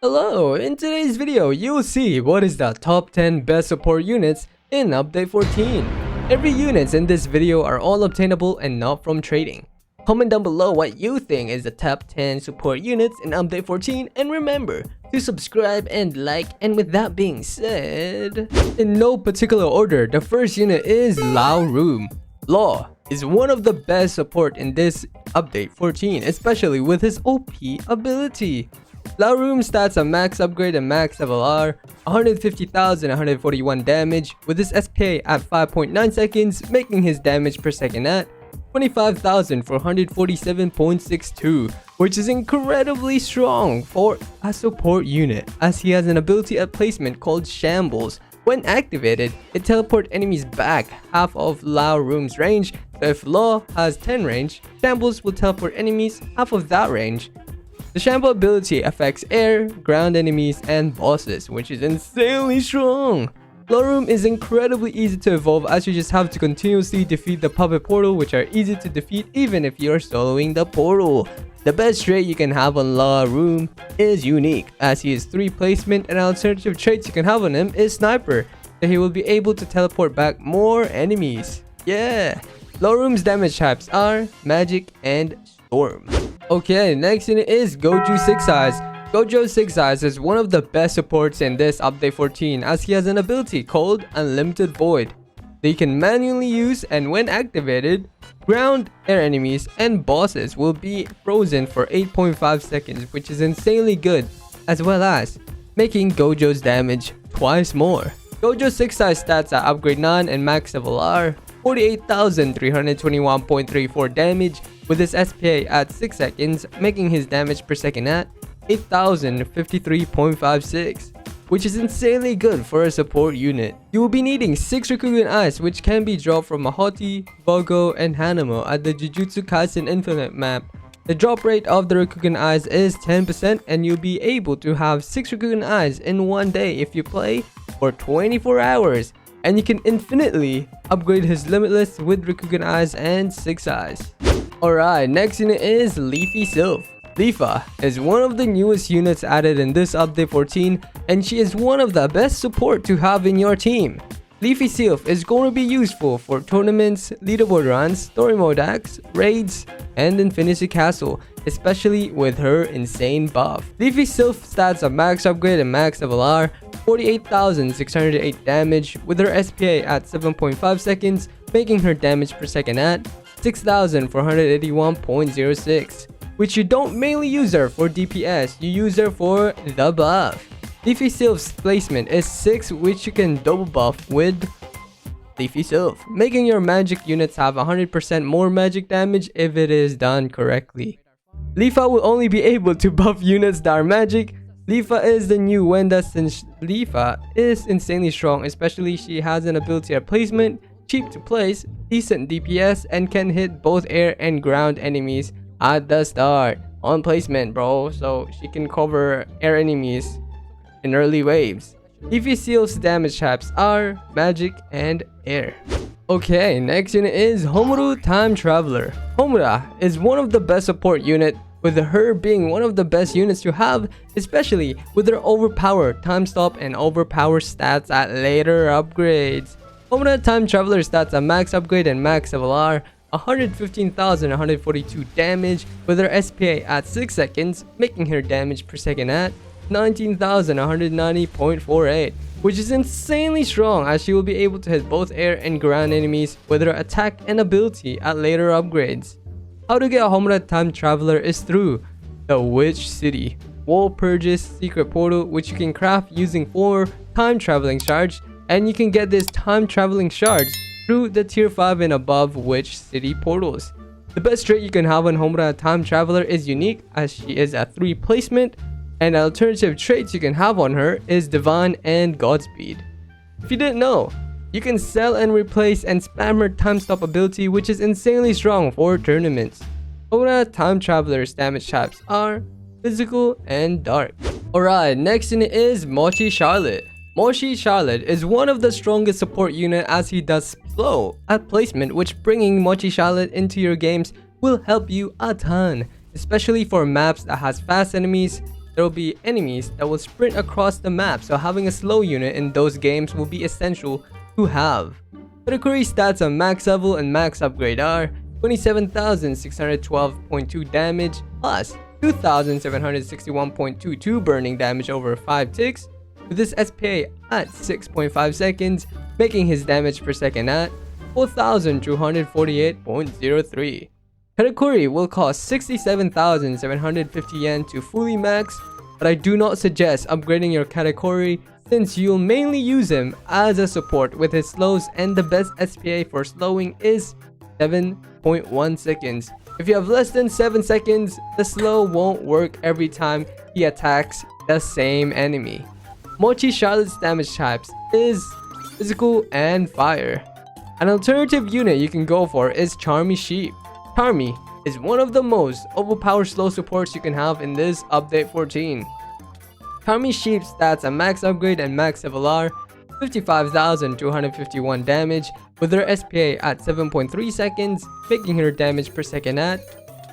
Hello, in today's video, you'll see what is the top 10 best support units in Update 14. Every units in this video are all obtainable and not from trading. Comment down below what you think is the top 10 support units in Update 14, and remember to subscribe and like. And with that being said, in no particular order, the first unit is Lao Room. Law is one of the best support in this Update 14, especially with his OP ability. Lao Room stats a max upgrade and max LR, 150,000 141 damage with his SPA at 5.9 seconds, making his damage per second at 25,447.62, which is incredibly strong for a support unit, as he has an ability at placement called Shambles. When activated, it teleports enemies back half of Lao Room's range, so if Law has 10 range, Shambles will teleport enemies half of that range. The Shamble ability affects air, ground enemies, and bosses, which is insanely strong. Lao Room is incredibly easy to evolve, as you just have to continuously defeat the puppet portal, which are easy to defeat even if you are soloing the portal. The best trait you can have on Lao Room is unique, as he is 3 placement, and alternative traits you can have on him is Sniper, so he will be able to teleport back more enemies. Yeah! Lao Room's damage types are Magic and Storm. Okay, next unit is Gojo 6 Eyes. Gojo 6 Eyes is one of the best supports in this Update 14, as he has an ability called Unlimited Void that you can manually use, and when activated, ground, air enemies, and bosses will be frozen for 8.5 seconds, which is insanely good, as well as making Gojo's damage twice more. Gojo 6 Eyes stats at upgrade 9 and max level are 48,321.34 damage with his SPA at 6 seconds, making his damage per second at 8,053.56, which is insanely good for a support unit. You will be needing 6 Rikugan Eyes, which can be dropped from Mahoti, Bogo, and Hanamo at the Jujutsu Kaisen Infinite map. The drop rate of the Rikugan Eyes is 10%, and you'll be able to have 6 Rikugan Eyes in one day if you play for 24 hours. And you can infinitely upgrade his Limitless with Rikugan Eyes and 6 Eyes. Alright, next unit is Leafa Sylph. Leafa is one of the newest units added in this Update 14, and she is one of the best support to have in your team. Leafa Sylph is going to be useful for tournaments, leaderboard runs, story mode acts, raids, and Infinity Castle, especially with her insane buff. Leafa Sylph stats a max upgrade and max level are 48,608 damage with her SPA at 7.5 seconds, making her damage per second at 6,481.06, which you don't mainly use her for DPS, you use her for the buff. Leafa Sylph's placement is 6, which you can double buff with Leafa Sylph, making your magic units have 100% more magic damage if it is done correctly. Leafa will only be able to buff units that are magic. Leafa is the new Wenda, since Leafa is insanely strong, especially she has an ability at placement, cheap to place, decent DPS, and can hit both air and ground enemies at the start on placement, bro, so she can cover air enemies in early waves. Leafa Sylph's damage types are magic and air. Okay, next unit is Homura Time Traveler. Homura is one of the best support unit, with her being one of the best units to have, especially with her overpowered time stop and overpowered stats at later upgrades. Homura Time Traveler stats a max upgrade and max level are 115,142 damage with her SPA at 6 seconds, making her damage per second at 19,190.48, which is insanely strong, as she will be able to hit both air and ground enemies with her attack and ability at later upgrades. How to get a Homura Time Traveler is through the Witch City Wall Purges secret portal, which you can craft using 4 time traveling shards, and you can get this time traveling shards through the tier 5 and above Witch City portals. The best trait you can have on Homura Time Traveler is unique, as she is a 3 placement, and alternative traits you can have on her is Divine and Godspeed. If you didn't know, you can sell and replace and spam her time stop ability, which is insanely strong for tournaments. Homura Time Traveler's damage types are physical and dark. Alright, next unit is Mochi Charlotte. Mochi Charlotte is one of the strongest support unit, as he does slow at placement, which bringing Mochi Charlotte into your games will help you a ton, especially for maps that has fast enemies, there will be enemies that will sprint across the map, so having a slow unit in those games will be essential to have. Katakuri stats on max level and max upgrade are 27,612.2 damage plus 2,761.22 burning damage over 5 ticks, with his SPA at 6.5 seconds, making his damage per second at 4,248.03. Katakuri will cost 67,750 yen to fully max, but I do not suggest upgrading your Katakuri since you'll mainly use him as a support with his slows, and the best SPA for slowing is 7.1 seconds. If you have less than 7 seconds, the slow won't work every time he attacks the same enemy. Mochi Charlotte's damage types is physical and fire. An alternative unit you can go for is Charmy Sheep. Charmy is one of the most overpowered slow supports you can have in this update 14. Charmy Sheep's stats at max upgrade and max level are 55,251 damage with her SPA at 7.3 seconds, making her damage per second at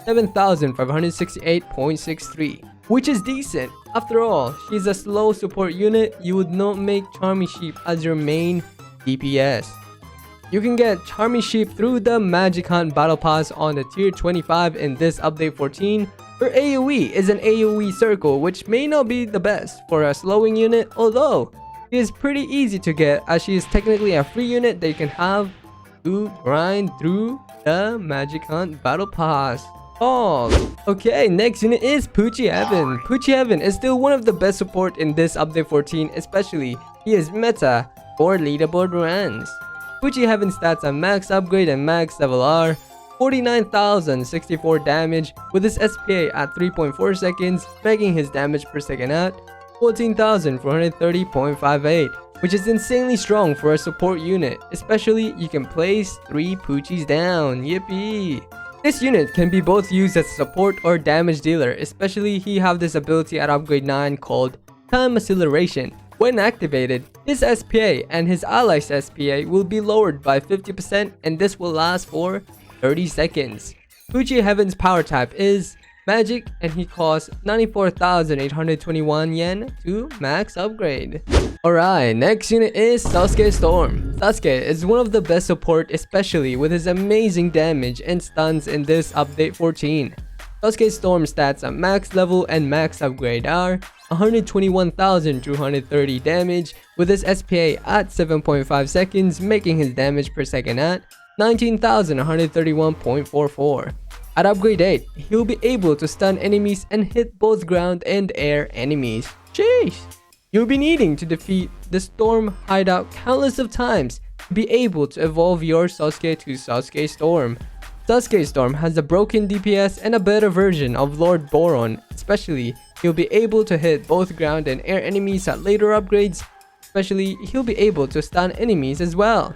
7,568.63, which is decent. After all, she's a slow support unit. You would not make Charmy Sheep as your main DPS. You can get Charmy Sheep through the Magic Hunt Battle Pass on the tier 25 in this update 14. Her AoE is an AoE circle, which may not be the best for a slowing unit, although she is pretty easy to get as she is technically a free unit that you can have to grind through the Magic Hunt Battle Pass. Okay, next unit is Fuji Heaven. Fuji Heaven is still one of the best support in this update 14, especially he is meta for leaderboard runs. Fuji Heaven stats on max upgrade and max level are 49,064 damage with his SPA at 3.4 seconds, making his damage per second at 14,430.58, which is insanely strong for a support unit. Especially you can place 3 Poochies down. Yippee! This unit can be both used as a support or damage dealer, especially he have this ability at upgrade 9 called Time Acceleration. When activated, his SPA and his ally's SPA will be lowered by 50%, and this will last for 30 seconds. Fuji Heaven's power type is Magic, and he costs 94,821 yen to max upgrade. Alright, next unit is Sasuke Storm. Sasuke is one of the best support, especially with his amazing damage and stuns in this update 14. Sasuke Storm stats at max level and max upgrade are 121,230 damage with his SPA at 7.5 seconds, making his damage per second at 19,131.44. At upgrade 8, he'll be able to stun enemies and hit both ground and air enemies. Jeez! You'll be needing to defeat the Storm hideout countless of times to be able to evolve your Sasuke to Sasuke Storm. Sasuke Storm has a broken DPS and a better version of Lord Boron, especially he'll be able to hit both ground and air enemies at later upgrades, especially he'll be able to stun enemies as well.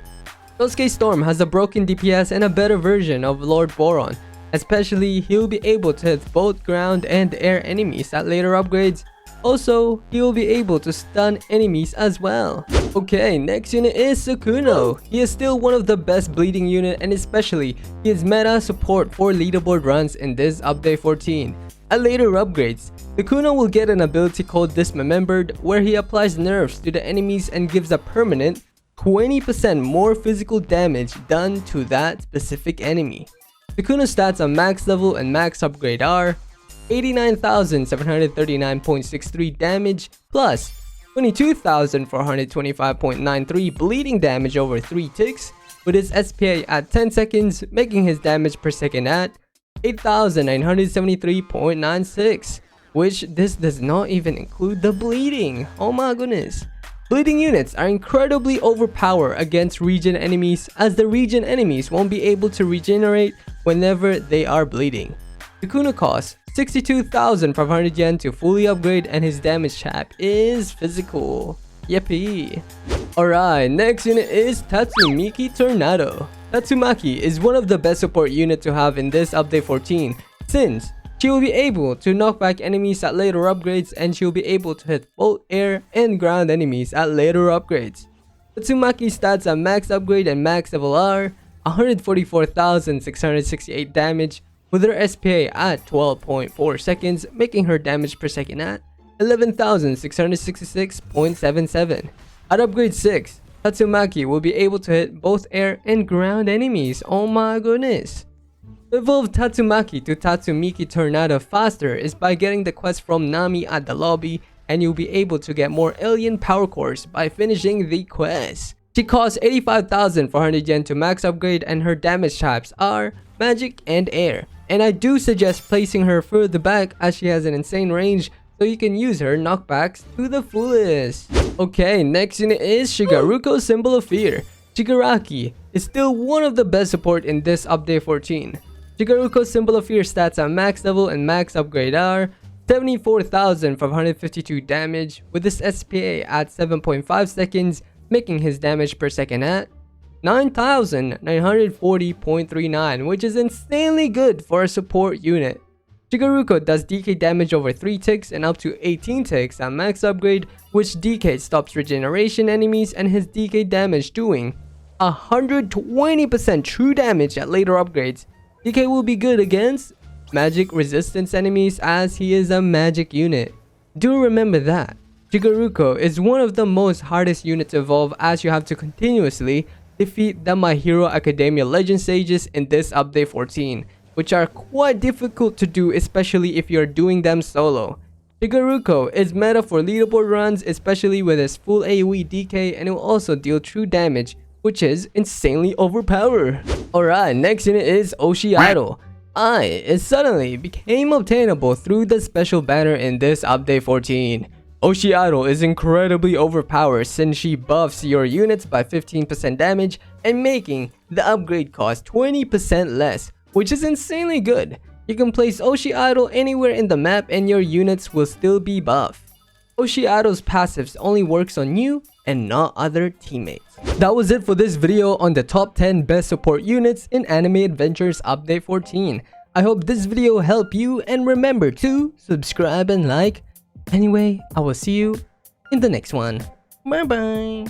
Sasuke Storm has a broken DPS and a better version of Lord Boron, especially he'll be able to hit both ground and air enemies at later upgrades. Also, he will be able to stun enemies as well. Okay, next unit is Tsukuno. He is still one of the best bleeding unit, and especially he is meta support for leaderboard runs in this update 14. At later upgrades, Tsukuno will get an ability called Dismembered, where he applies nerfs to the enemies and gives a permanent 20% more physical damage done to that specific enemy. Tsukuno's stats on max level and max upgrade are 89,739.63 damage plus 22,425.93 bleeding damage over 3 ticks, with his SPA at 10 seconds, making his damage per second at 8,973.96, which this does not even include the bleeding. Oh my goodness. Bleeding units are incredibly overpowered against regen enemies, as the regen enemies won't be able to regenerate whenever they are bleeding. Tsukuno costs 62,500 yen to fully upgrade, and his damage type is physical. Yippee! Alright, next unit is Tatsumaki Tornado. Tatsumaki is one of the best support units to have in this update 14, since she will be able to knock back enemies at later upgrades, and she will be able to hit both air and ground enemies at later upgrades. Tatsumaki's stats at max upgrade and max level are 144,668 damage with her SPA at 12.4 seconds, making her damage per second at 11,666.77. At upgrade 6, Tatsumaki will be able to hit both air and ground enemies. Oh my goodness. To evolve Tatsumaki to Tatsumiki Tornado faster is by getting the quest from Nami at the lobby, and you'll be able to get more alien power cores by finishing the quest. She costs 85,400 yen to max upgrade, and her damage types are magic and air. And I do suggest placing her further back as she has an insane range, so you can use her knockbacks to the fullest. Okay, next unit is Jigaruko, Symbol of Fear. Jigaraki is still one of the best support in this update 14. Jigaruko's Symbol of Fear stats at max level and max upgrade are 74,552 damage with his SPA at 7.5 seconds, making his damage per second at 9,940.39, which is insanely good for a support unit. Jigaruko does DK damage over 3 ticks and up to 18 ticks at max upgrade, which DK stops regeneration enemies, and his DK damage doing 120% true damage at later upgrades. DK will be good against magic resistance enemies as he is a magic unit. Do remember that. Jigaruko is one of the most hardest units to evolve, as you have to continuously defeat the My Hero Academia Legend Sages in this update 14, which are quite difficult to do, especially if you're doing them solo. Jigaruko is meta for leaderboard runs, especially with his full AoE DK, and it will also deal true damage, which is insanely overpowered. Alright, next unit is Oceano. It suddenly became obtainable through the special banner in this update 14. Oceano is incredibly overpowered since she buffs your units by 15% damage and making the upgrade cost 20% less, which is insanely good. You can place Oceano anywhere in the map and your units will still be buffed. Oceano's passives only works on you and not other teammates. That was it for this video on the top 10 best support units in Anime Adventures Update 14. I hope this video helped you, and remember to subscribe and like. Anyway, I will see you in the next one. Bye bye.